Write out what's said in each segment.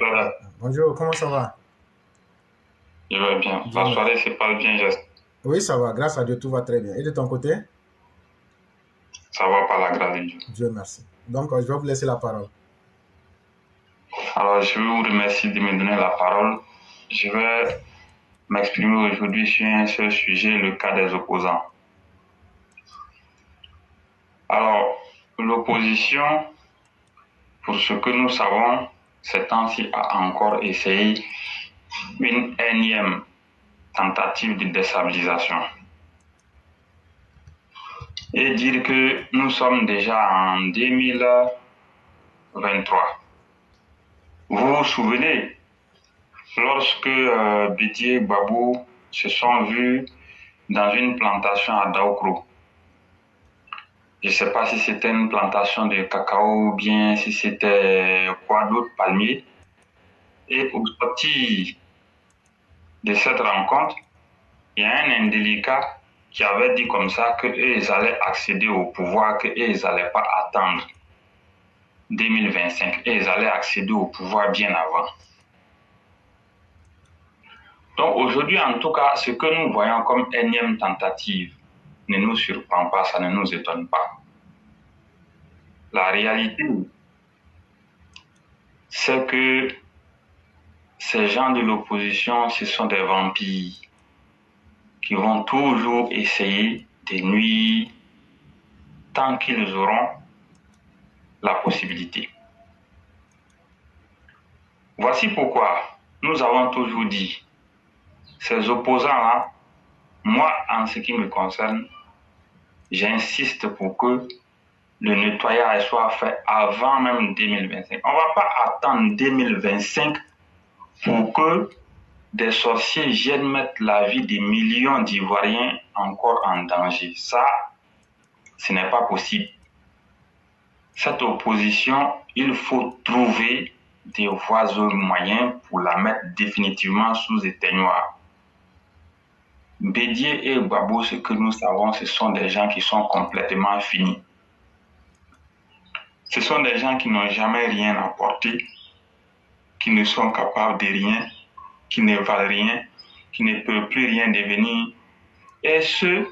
Voilà, Bonjour, comment ça va? je vais bien. Dieu La merci. soirée se passe bien, Oui, ça va, grâce à Dieu, tout va très bien. Et de ton côté? ça va par la grâce de Dieu. Dieu merci. Donc, je vais vous laisser la parole. Alors, je vous remercie de me donner la parole. Je vais m'exprimer aujourd'hui sur un seul sujet, le cas des opposants. Alors, l'opposition, pour ce que nous savons, ces temps-ci a encore essayé une énième tentative de déstabilisation. Et dire que nous sommes déjà en 2023. Vous vous souvenez, lorsque Bédié et Babou se sont vus dans une plantation à Daoukro, je ne sais pas si c'était une plantation de cacao ou bien si c'était quoi d'autre, palmier. Et au sortir de cette rencontre, il y a un indélicat qui avait dit comme ça qu'eux, ils allaient accéder au pouvoir, qu'eux, ils n'allaient pas attendre 2025, et ils allaient accéder au pouvoir bien avant. Donc aujourd'hui, en tout cas, ce que nous voyons comme énième tentative ne nous surprend pas, ça ne nous étonne pas. La réalité, c'est que ces gens de l'opposition, ce sont des vampires qui vont toujours essayer de nuire tant qu'ils auront la possibilité. Voici pourquoi nous avons toujours dit, ces opposants-là, moi, en ce qui me concerne, j'insiste pour que le nettoyage soit fait avant même 2025. On ne va pas attendre 2025 pour que des sorciers viennent mettre la vie des millions d'Ivoiriens encore en danger. Ça, ce n'est pas possible. Cette opposition, il faut trouver des voies et moyens pour la mettre définitivement sous éteignoir. Bédié et Gbagbo, ce que nous savons, ce sont des gens qui sont complètement finis. Ce sont des gens qui n'ont jamais rien apporté, qui ne sont capables de rien, qui ne valent rien, qui ne peuvent plus rien devenir. Et ceux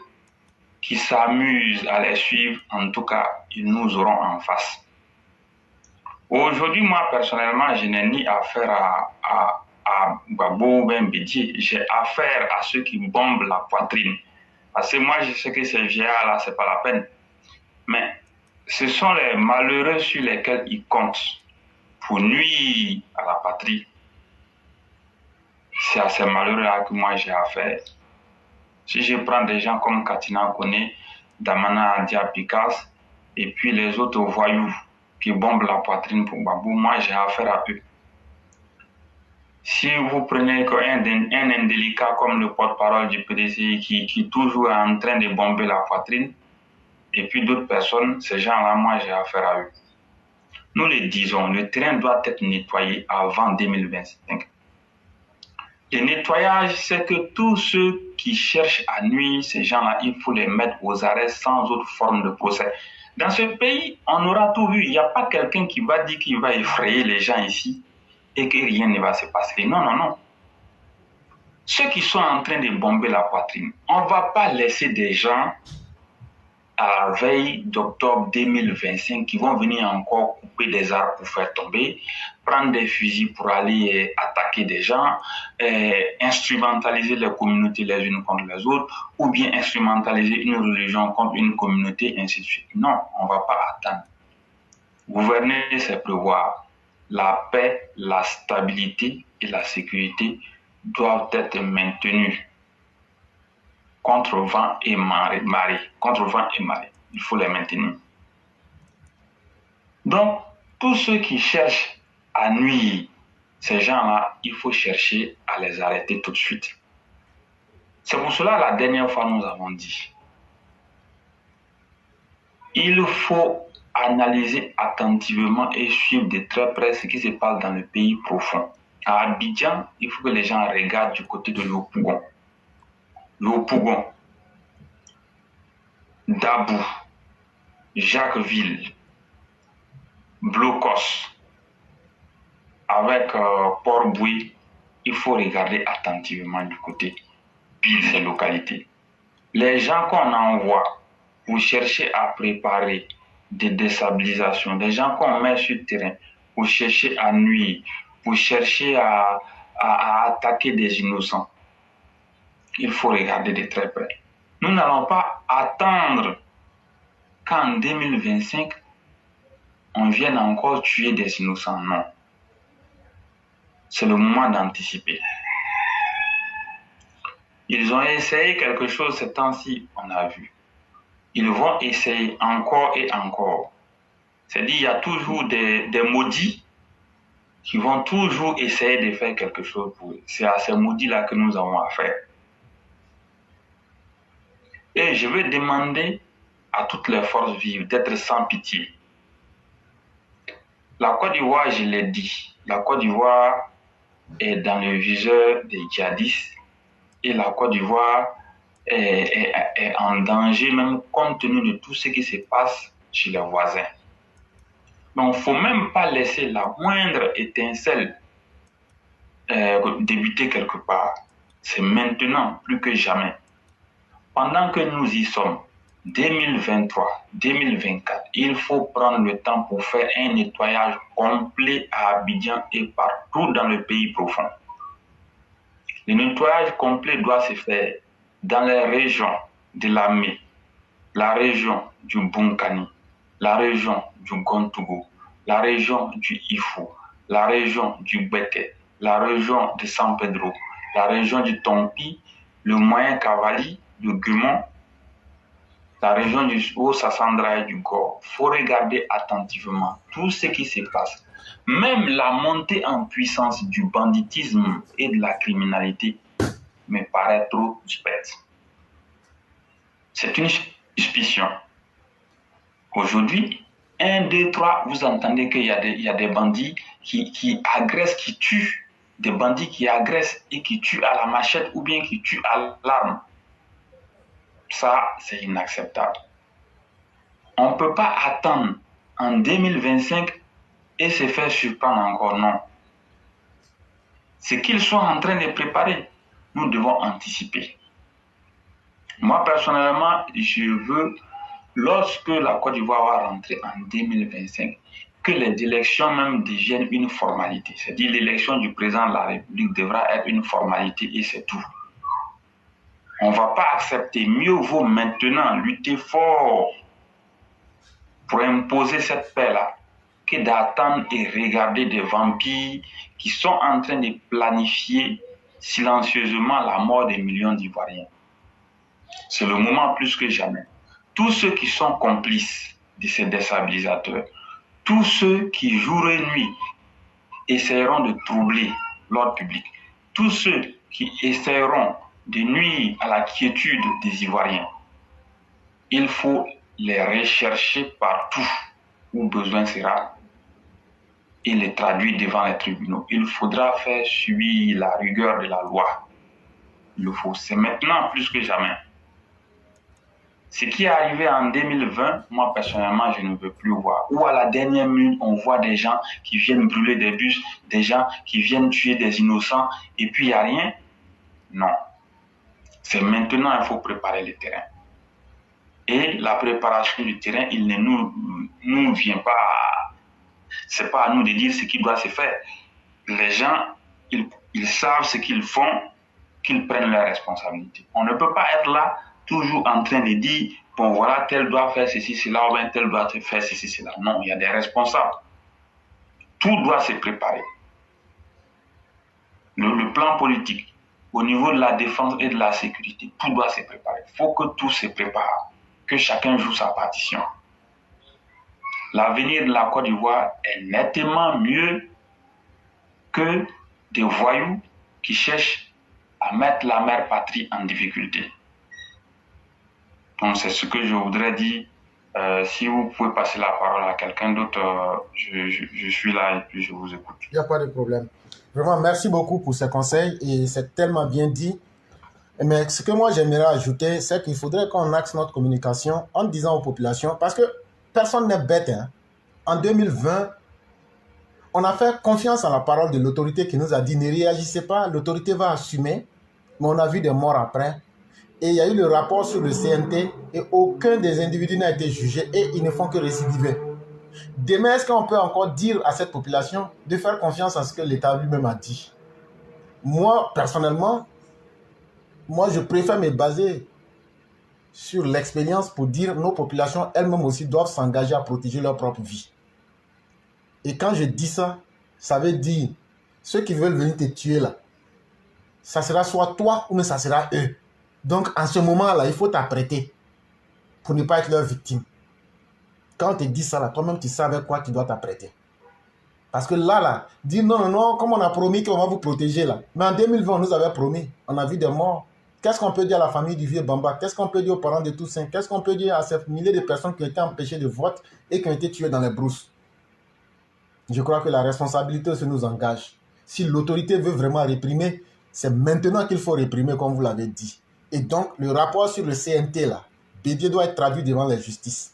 qui s'amusent à les suivre, en tout cas, ils nous auront en face. Aujourd'hui, moi, personnellement, je n'ai ni affaire à Gbagbo ou Bédié. J'ai affaire à ceux qui bombent la poitrine. Parce que moi, je sais que ces vieillards-là, ce n'est pas la peine. Mais ce sont les malheureux sur lesquels ils comptent pour nuire à la patrie. C'est à ces malheureux-là que moi j'ai affaire. Si je prends des gens comme Katina Kone, Damana Diapikas, et puis les autres voyous qui bombent la poitrine pour Babou, moi j'ai affaire à eux. Si vous prenez un indélicat comme le porte-parole du PDC qui toujours est en train de bomber la poitrine, et puis d'autres personnes, ces gens-là, moi j'ai affaire à eux. Nous le disons, le terrain doit être nettoyé avant 2025. Le nettoyage, c'est que tous ceux qui cherchent à nuire, ces gens-là, il faut les mettre aux arrêts sans autre forme de procès. Dans ce pays, on aura tout vu. Il n'y a pas quelqu'un qui va dire qu'il va effrayer les gens ici et que rien ne va se passer. Non, non, non. Ceux qui sont en train de bomber la poitrine, on ne va pas laisser des gens à la veille d'octobre 2025 qui vont venir encore couper des arbres pour faire tomber, prendre des fusils pour aller attaquer des gens, instrumentaliser les communautés les unes contre les autres, ou bien instrumentaliser une religion contre une communauté, ainsi de suite. Non, on ne va pas attendre. Gouverner, c'est prévoir. La paix, la stabilité et la sécurité doivent être maintenues contre vent et marée, contre vent et marée. Il faut les maintenir. Donc, tous ceux qui cherchent à nuire, ces gens-là, il faut chercher à les arrêter tout de suite. C'est pour cela, la dernière fois, nous avons dit, il faut analyser attentivement et suivre de très près ce qui se passe dans le pays profond. À Abidjan, il faut que les gens regardent du côté de l'Opougon. L'Opougon, Dabou, Jacquesville, Blocos, avec Port-Boué, il faut regarder attentivement du côté de ces localités. Les gens qu'on envoie pour chercher à préparer des déstabilisations, des gens qu'on met sur le terrain pour chercher à nuire, pour chercher à attaquer des innocents, il faut regarder de très près. Nous n'allons pas attendre qu'en 2025, on vienne encore tuer des innocents. Non. C'est le moment d'anticiper. Ils ont essayé quelque chose ces temps-ci, on a vu. Ils vont essayer encore et encore. C'est-à-dire qu'il y a toujours des maudits qui vont toujours essayer de faire quelque chose pour eux. C'est à ces maudits-là que nous avons affaire. Et je veux demander à toutes les forces vives d'être sans pitié. La Côte d'Ivoire, je l'ai dit, la Côte d'Ivoire est dans le viseur des djihadistes et la Côte d'Ivoire est en danger même compte tenu de tout ce qui se passe chez les voisins. Donc, il ne faut même pas laisser la moindre étincelle débuter quelque part. C'est maintenant, plus que jamais. Pendant que nous y sommes, 2023, 2024, il faut prendre le temps pour faire un nettoyage complet à Abidjan et partout dans le pays profond. Le nettoyage complet doit se faire dans les régions de l'Amé, la région du Bunkani, la région du Gontougou, la région du Ifou, la région du Beke, la région de San Pedro, la région du Tompi, le Moyen Cavali, du Gumon, la région du Haut-Sassandra et du Gore. Il faut regarder attentivement tout ce qui se passe. Même la montée en puissance du banditisme et de la criminalité me paraît trop suspecte. C'est une suspicion. Aujourd'hui, 1, 2, 3, vous entendez qu'il y a des bandits qui agressent, qui tuent. Des bandits qui agressent et qui tuent à la machette ou bien qui tuent à l'arme. Ça, c'est inacceptable. On ne peut pas attendre en 2025 et se faire surprendre encore, non. Ce qu'ils sont en train de préparer, nous devons anticiper. Moi, personnellement, je veux, lorsque la Côte d'Ivoire va rentrer en 2025, que les élections même deviennent une formalité. C'est-à-dire l'élection du président de la République devra être une formalité et c'est tout. On ne va pas accepter. Mieux vaut maintenant lutter fort pour imposer cette paix-là que d'attendre et regarder des vampires qui sont en train de planifier silencieusement la mort des millions d'Ivoiriens. C'est le moment plus que jamais. Tous ceux qui sont complices de ces déstabilisateurs, tous ceux qui jour et nuit essaieront de troubler l'ordre public, tous ceux qui essaieront de nuire à la quiétude des Ivoiriens, il faut les rechercher partout où besoin sera et les traduire devant les tribunaux. Il faudra faire suivre la rigueur de la loi. Il le faut. C'est maintenant plus que jamais. Ce qui est arrivé en 2020, moi personnellement, je ne veux plus voir. Ou à la dernière minute, on voit des gens qui viennent brûler des bus, des gens qui viennent tuer des innocents, et puis il n'y a rien. Non. C'est maintenant qu'il faut préparer le terrain. Et la préparation du terrain, il ne nous vient pas. Ce n'est pas à nous de dire ce qui doit se faire. Les gens, ils savent ce qu'ils font, qu'ils prennent leurs responsabilités. On ne peut pas être là toujours en train de dire, bon voilà, tel doit faire ceci, cela, ou bien tel doit faire ceci, cela. Non, il y a des responsables. Tout doit se préparer. Le plan politique, au niveau de la défense et de la sécurité, tout doit se préparer. Il faut que tout se prépare, que chacun joue sa partition. L'avenir de la Côte d'Ivoire est nettement mieux que des voyous qui cherchent à mettre la mère patrie en difficulté. Donc c'est ce que je voudrais dire. Si vous pouvez passer la parole à quelqu'un d'autre, je suis là et puis je vous écoute. Il n'y a pas de problème. Vraiment, merci beaucoup pour ces conseils et c'est tellement bien dit. Mais ce que moi j'aimerais ajouter, c'est qu'il faudrait qu'on axe notre communication en disant aux populations, parce que personne n'est bête. Hein. En 2020, On a fait confiance à la parole de l'autorité qui nous a dit ne réagissez pas, l'autorité va assumer. Mais on a vu des morts après. Et il y a eu le rapport sur le CNT et aucun des individus n'a été jugé et ils ne font que récidiver. Demain, est-ce qu'on peut encore dire à cette population de faire confiance à ce que l'État lui-même a dit? Moi, personnellement, je préfère me baser sur l'expérience pour dire que nos populations elles-mêmes aussi doivent s'engager à protéger leur propre vie. Et quand je dis ça, ça veut dire ceux qui veulent venir te tuer là, ça sera soit toi ou mais ça sera eux. Donc en ce moment-là, il faut t'apprêter pour ne pas être leur victime. Quand on te dit ça là, toi-même tu sais avec quoi tu dois t'apprêter. Parce que là, dire non, comme on a promis qu'on va vous protéger là. Mais en 2020, on nous avait promis, on a vu des morts. Qu'est-ce qu'on peut dire à la famille du vieux Bamba? Qu'est-ce qu'on peut dire aux parents de Toussaint? Qu'est-ce qu'on peut dire à ces milliers de personnes qui ont été empêchées de vote et qui ont été tuées dans les brousses? Je crois que la responsabilité se nous engage. Si l'autorité veut vraiment réprimer, c'est maintenant qu'il faut réprimer comme vous l'avez dit. Et donc, le rapport sur le CNT là, Bédié doit être traduit devant la justice.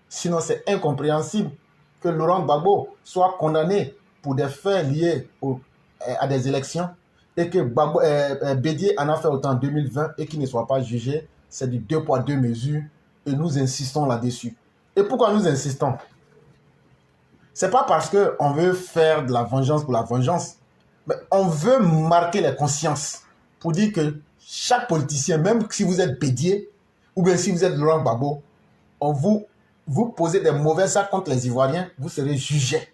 Sinon, c'est incompréhensible que Laurent Gbagbo soit condamné pour des faits liés à des élections et que Bédié en a fait autant en 2020 et qu'il ne soit pas jugé. C'est du 2 poids 2 mesures et nous insistons là-dessus. Et pourquoi nous insistons? C'est pas parce qu'on veut faire de la vengeance pour la vengeance, mais on veut marquer les consciences pour dire que chaque politicien, même si vous êtes Bédié ou bien si vous êtes Laurent Gbagbo, on vous posez des mauvais actes contre les Ivoiriens, vous serez jugé.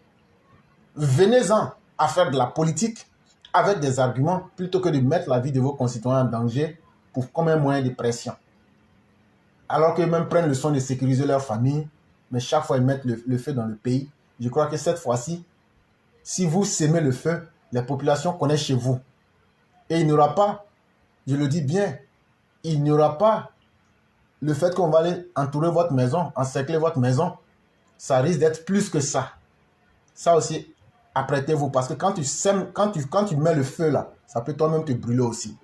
Venez-en à faire de la politique avec des arguments plutôt que de mettre la vie de vos concitoyens en danger comme un moyen de pression. Alors qu'eux-mêmes prennent le soin de sécuriser leur famille, mais chaque fois ils mettent le feu dans le pays. Je crois que cette fois-ci, si vous sémez le feu, les populations connaissent chez vous. Et il n'y aura pas, je le dis bien, il n'y aura pas le fait qu'on va aller entourer votre maison, encercler votre maison. Ça risque d'être plus que ça. Ça aussi, apprêtez-vous. Parce que quand tu sèmes, quand tu mets le feu là, ça peut toi-même te brûler aussi.